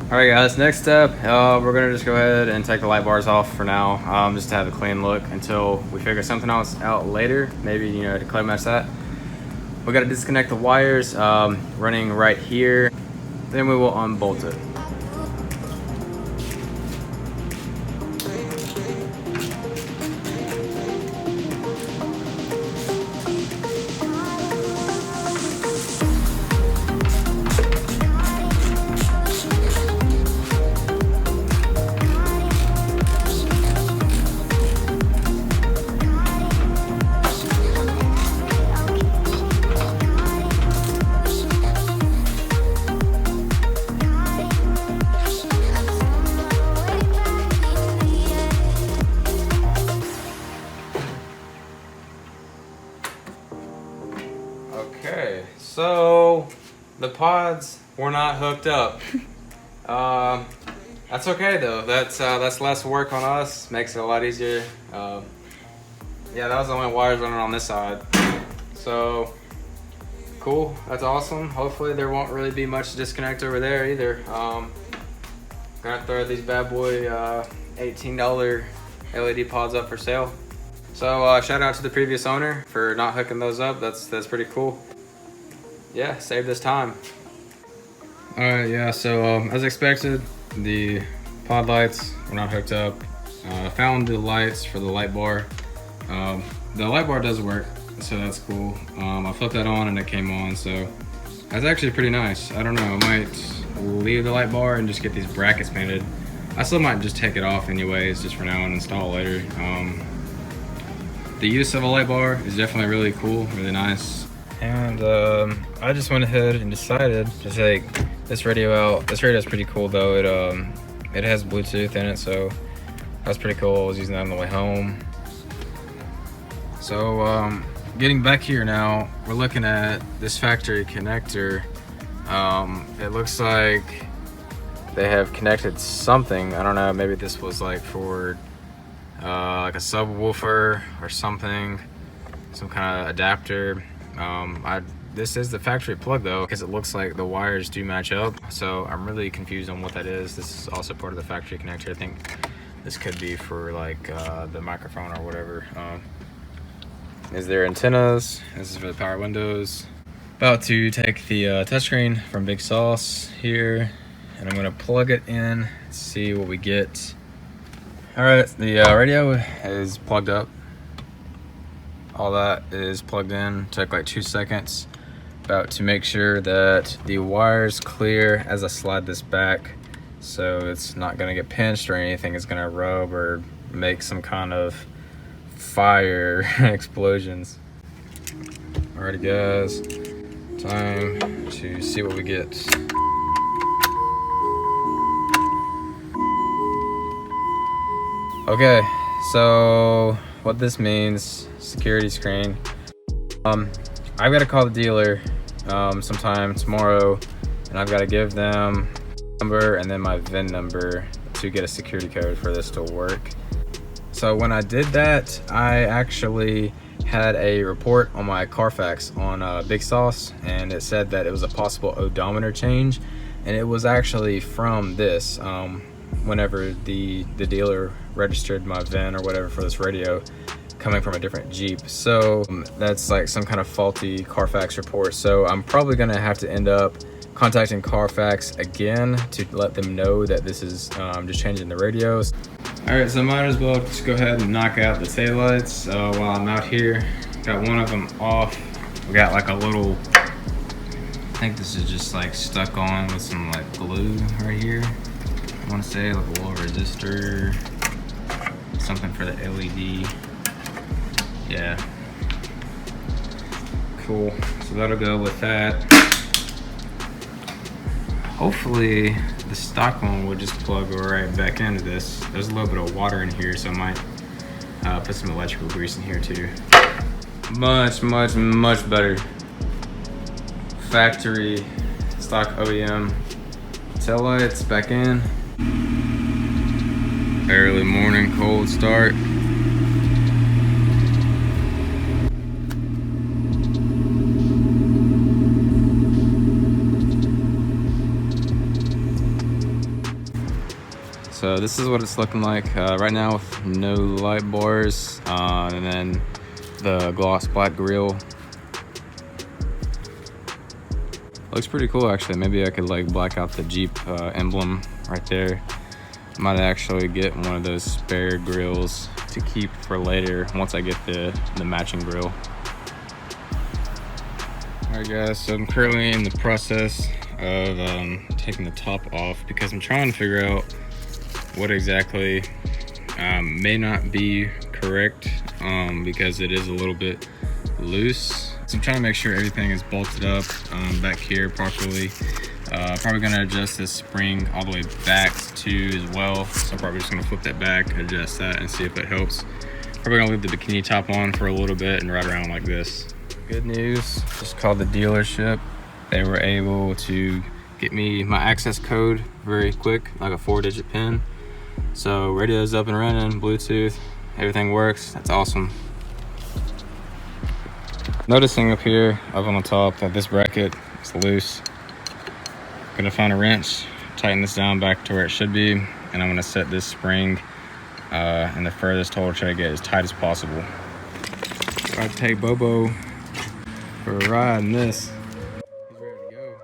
Alright guys, next step, we're gonna just go ahead and take the light bars off for now, just to have a clean look until we figure something else out later, maybe, you know, to clear match that. We gotta disconnect the wires running right here, then we will unbolt it. Okay, so the pods were not hooked up. That's okay though. That's less work on us. Makes it a lot easier. Yeah, that was the only wires running on this side. So cool. That's awesome. Hopefully there won't really be much disconnect over there either. Gonna throw these bad boy $18 LED pods up for sale. So shout out to the previous owner for not hooking those up. That's pretty cool. Yeah, save this time. All right, yeah, so as expected, the pod lights were not hooked up. Found the lights for the light bar. The light bar does work, so that's cool. I flipped that on and it came on, so that's actually pretty nice. I don't know, I might leave the light bar and just get these brackets painted. I still might just take it off anyways, just for now and install it later. The use of a light bar is definitely really cool, really nice. And I just went ahead and decided to take this radio out. This radio is pretty cool though. It has Bluetooth in it, so that's pretty cool. I was using that on the way home. So getting back here now, we're looking at this factory connector. It looks like they have connected something. I don't know, maybe this was like for like a subwoofer or something, some kind of adapter. This is the factory plug though, because it looks like the wires do match up, so I'm really confused on what that is. This is also part of the factory connector. I think this could be for like the microphone or whatever. Is there antennas? This is for the power windows. About to take the touchscreen from Big Sauce here, and I'm gonna plug it in, see what we get. All right, the radio is plugged up. All that is plugged in. Took like 2 seconds. About to make sure that the wire's clear as I slide this back, so it's not gonna get pinched or anything is gonna rub or make some kind of fire explosions. Alrighty guys, time to see what we get. Okay, so what this means, security screen. I've got to call the dealer sometime tomorrow, and I've got to give them number and then my VIN number to get a security code for this to work. So when I did that, I actually had a report on my Carfax on Big Sauce, and it said that it was a possible odometer change, and it was actually from this. Whenever the dealer registered my VIN or whatever for this radio, coming from a different Jeep. So that's like some kind of faulty Carfax report. So I'm probably gonna have to end up contacting Carfax again to let them know that this is just changing the radios. All right, so I might as well just go ahead and knock out the taillights while I'm out here. Got one of them off. We got like a little, I think this is just like stuck on with some like glue right here. I want to say like a little resistor, something for the LED. Yeah, cool. So that'll go with that. Hopefully the stock one will just plug right back into this. There's a little bit of water in here, so I might put some electrical grease in here too. Much better. Factory stock OEM taillights back in. Early morning cold start. so this is what it's looking like right now with no light bars, and then the gloss black grille. Looks pretty cool actually. Maybe I could like black out the Jeep emblem right there. Might actually get one of those spare grills to keep for later once I get the matching grill. Alright guys, so I'm currently in the process of taking the top off because I'm trying to figure out what exactly may not be correct because it is a little bit loose. So I'm trying to make sure everything is bolted up back here properly. Probably gonna adjust this spring all the way back too as well. So I'm probably just gonna flip that back, adjust that, and see if it helps. Probably gonna leave the bikini top on for a little bit and ride around like this. Good news, just called the dealership. They were able to get me my access code very quick, like a 4-digit pin. So radio's up and running, Bluetooth, everything works. That's awesome. Noticing up here, up on the top, that this bracket is loose. Gonna find a wrench, tighten this down back to where it should be, and I'm gonna set this spring in the furthest hole to try to get as tight as possible. I'd take Bobo for a ride in this. He's ready to go.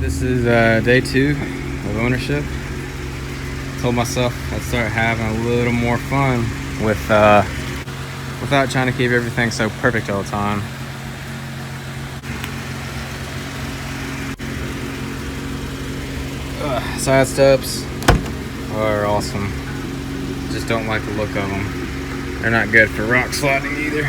This is day 2 of ownership. Told myself I'd start having a little more fun with without trying to keep everything so perfect all the time. Side steps are awesome. Just don't like the look of them. They're not good for rock sliding either.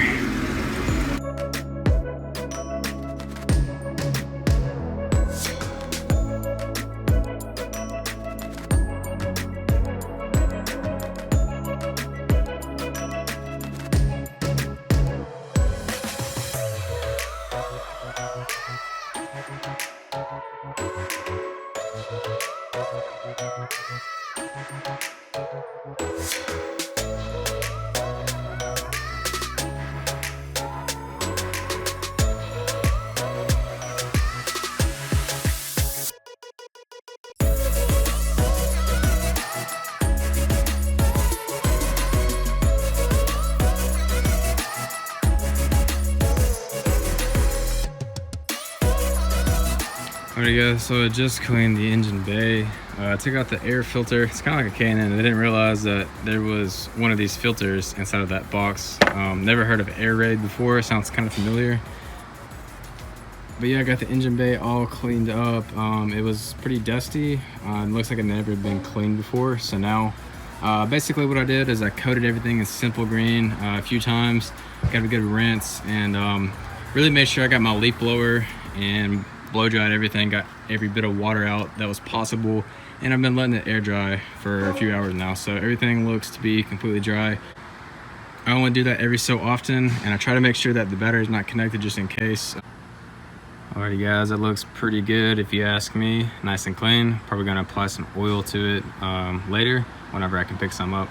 Alright guys, so I just cleaned the engine bay. I took out the air filter. It's kind of like a K&N. I didn't realize that there was one of these filters inside of that box. Never heard of air raid before. Sounds kind of familiar. But yeah, I got the engine bay all cleaned up. It was pretty dusty. It looks like it never been cleaned before. So now, basically what I did is I coated everything in simple green a few times. Got a good rinse and really made sure I got my leaf blower and blow dried everything, got every bit of water out that was possible, and I've been letting it air dry for a few hours now, so everything looks to be completely dry. I only do that every so often, and I try to make sure that the battery is not connected just in case. Alrighty guys, that looks pretty good if you ask me. Nice and clean. Probably gonna apply some oil to it later whenever I can pick some up.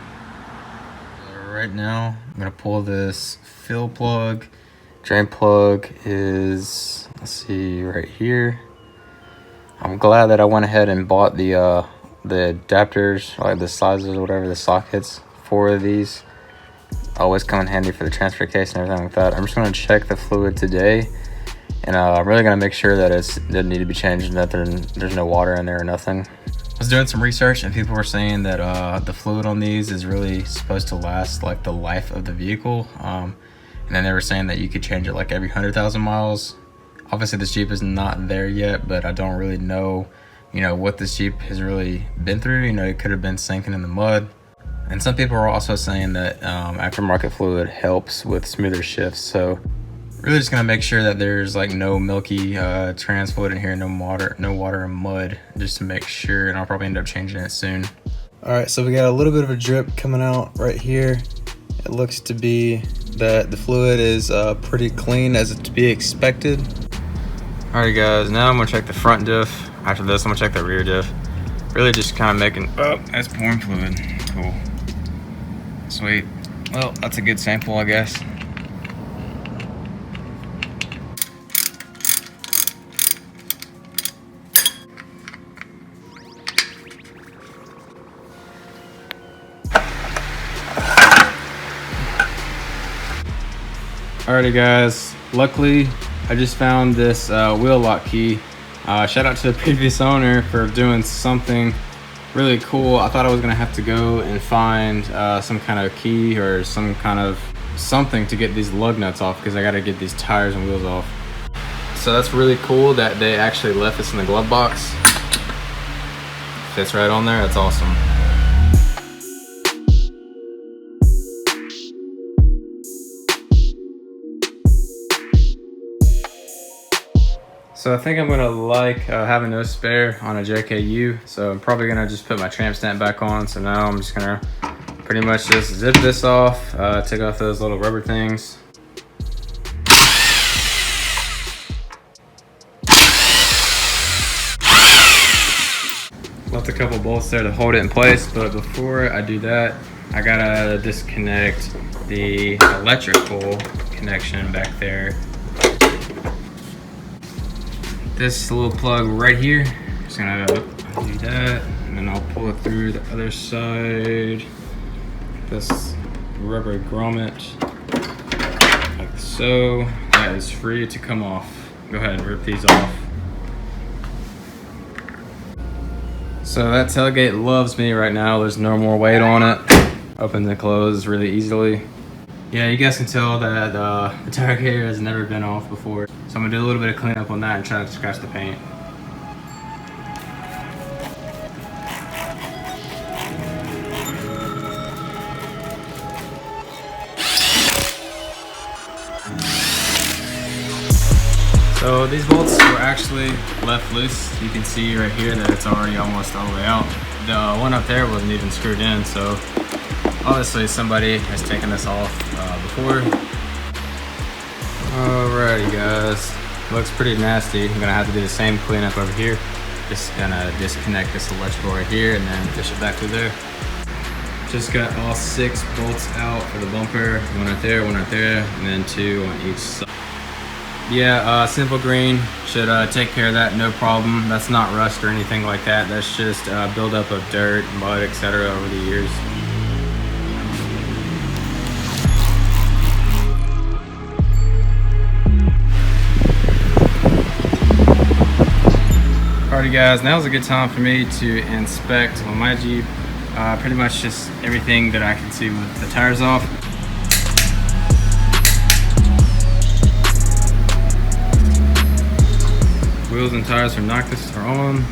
Right now, I'm gonna pull this fill plug. Drain plug is, let's see, right here. I'm glad that I went ahead and bought the adapters, like the sizes or whatever, the sockets for these. Always come in handy for the transfer case and everything like that. I'm just gonna check the fluid today, and I'm really gonna make sure that it doesn't need to be changed and that there's no water in there or nothing. I was doing some research and people were saying that the fluid on these is really supposed to last like the life of the vehicle. And then they were saying that you could change it like every 100,000 miles. Obviously this Jeep is not there yet, but I don't really know, what this Jeep has really been through. It could have been sinking in the mud. And some people are also saying that aftermarket fluid helps with smoother shifts. So really just gonna make sure that there's like no milky trans fluid in here, no water and mud, just to make sure, and I'll probably end up changing it soon. All right, so we got a little bit of a drip coming out right here. It looks to be that the fluid is pretty clean, as it's to be expected. All right guys, now I'm gonna check the front diff. After this, I'm gonna check the rear diff. Really just kind of making, oh, that's pouring fluid, cool. Sweet, well, that's a good sample, I guess. Alrighty guys, luckily I just found this wheel lock key. Shout out to the previous owner for doing something really cool. I thought I was gonna have to go and find some kind of key or some kind of something to get these lug nuts off, because I gotta get these tires and wheels off. So that's really cool that they actually left this in the glove box. Fits right on there, that's awesome. So I think I'm gonna like having no spare on a JKU. So I'm probably gonna just put my tramp stamp back on. So now I'm just gonna pretty much just zip this off, take off those little rubber things. Left a couple bolts there to hold it in place, but before I do that, I gotta disconnect the electrical connection back there. This little plug right here, just gonna do that, and then I'll pull it through the other side. This rubber grommet, like so. That is free to come off. Go ahead and rip these off. So that tailgate loves me right now. There's no more weight on it. Opens and closes really easily. Yeah, you guys can tell that the tire carrier has never been off before. So I'm gonna do a little bit of cleanup on that and try to scratch the paint. So these bolts were actually left loose. You can see right here that it's already almost all the way out. The one up there wasn't even screwed in, so obviously somebody has taken this off before. Alrighty guys, looks pretty nasty. I'm gonna have to do the same cleanup over here. Just gonna disconnect this electrical right here and then fish it back through there. Just got all 6 bolts out for the bumper. One right there, and then 2 on each side. Yeah, simple green should take care of that, no problem. That's not rust or anything like that. That's just buildup of dirt, mud, etc. over the years. Alrighty guys, now's a good time for me to inspect on my Jeep pretty much just everything that I can see with the tires off. Wheels and tires from Noctis are on.